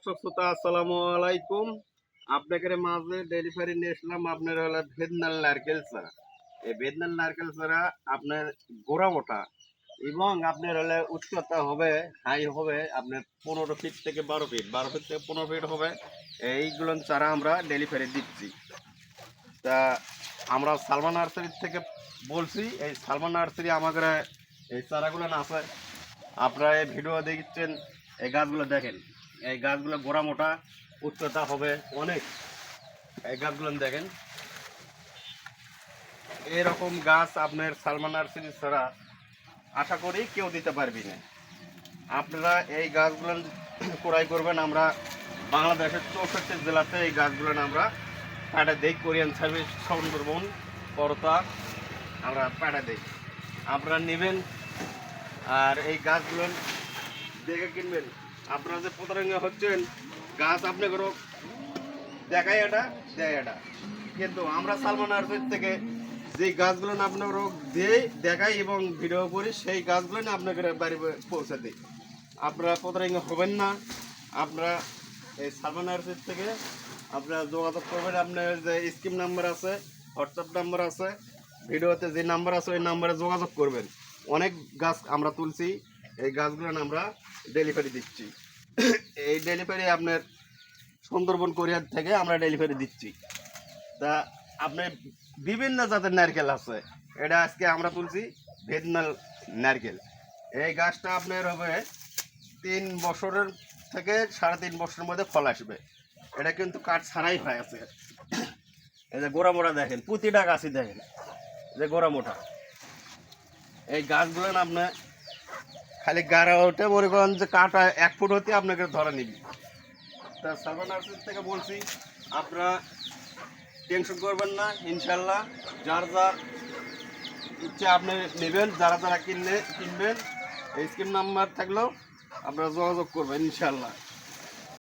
দর্শক শ্রোতা আসসালামু আলাইকুম। আপনাদের মাঝে ডেলিভারি নিয়ে আসলাম আপনার হলো ভেদনাল নারকেল চারা। এই ভেদনাল নারকেল চারা আপনার গোড়া মোটা এবং আপনার হলে উচ্চতা হবে হাই হবে আপনার 15 ফিট থেকে 12 ফিট, 12 ফিট থেকে 15 ফিট হবে। এইগুলো চারা আমরা ডেলিভারি দিচ্ছি। তা আমরা সালমান নার্সারি থেকে বলছি, এই সালমান নার্সারি আমাদের এই চারাগুলো আছে। আপনারা এই ভিডিও দেখছেন, এই গাছগুলো দেখেন, এই গাছগুলো গোড়া মোটা, উচ্চতা হবে অনেক। এই গাছগুলো দেখেন, এরকম গাছ আপনার সালমান নার্সারি ছাড়া আশা করি কেউ দিতে পারবি না। আপনারা এই গাছগুলো ক্রয় করবেন। আমরা বাংলাদেশের 64 জেলাতে এই গাছগুলো আমরা পাঠা দিই। কোরিয়ান সার্ভিস, সুন্দরবন, করতা আমরা পাঠা দিই। আপনারা নেবেন আর এই গাছগুলো দেখে কিনবেন। আপনারা যে প্রতারণা হচ্ছেন, গাছ আপনি করো দেখাই এটা দেয় এটা, কিন্তু আমরা সালমান নার্সারি থেকে যে গাছগুলো আপনার দিই দেখাই এবং ভিডিও করি, সেই গাছগুলো না আপনাকে বাড়ি পৌঁছে দিই। আপনারা প্রতারণা হবেন না। আপনারা এই সালমান নার্সারি থেকে আপনারা যোগাযোগ করবেন। আপনার যে স্কিম নাম্বার আছে, হোয়াটসঅ্যাপ নাম্বার আছে, ভিডিওতে যে নাম্বার আছে ওই নাম্বারে যোগাযোগ করবেন। অনেক গাছ আমরা তুলছি, এই গাছগুলো আমরা ডেলিভারি দিচ্ছি। এই ডেলিভারি আপনার সুন্দরবন কোরিয়ার থেকে আমরা ডেলিভারি দিচ্ছি। তা আপনার বিভিন্ন জাতের নারকেল আছে, এটা আজকে আমরা তুলছি ভেদনাল নারকেল। এই গাছটা আপনার হবে 3 বছরের থেকে 3.5 বছরের মধ্যে ফল আসবে। এটা কিন্তু কাঠ ছাড়াই হয় আছে। এই যে গোড়া মোটা দেখেন, প্রতিটা গাছই দেখেন যে গোড়া মোটা। এই গাছগুলো না আপনার খালি গাড়া ওঠে, মনে করেন যে কাটা 1 ফুট হতে আপনাকে ধরা নিবি। তা সালমান নার্সারি থেকে বলছি, আপনারা টেনশন করবেন না। ইনশাল্লাহ যার যা ইচ্ছা আপনি নেবেন, যারা যারা কিনবেন, এই স্কিম নাম্বার থাকলেও আপনারা যোগাযোগ করবেন ইনশাল্লাহ।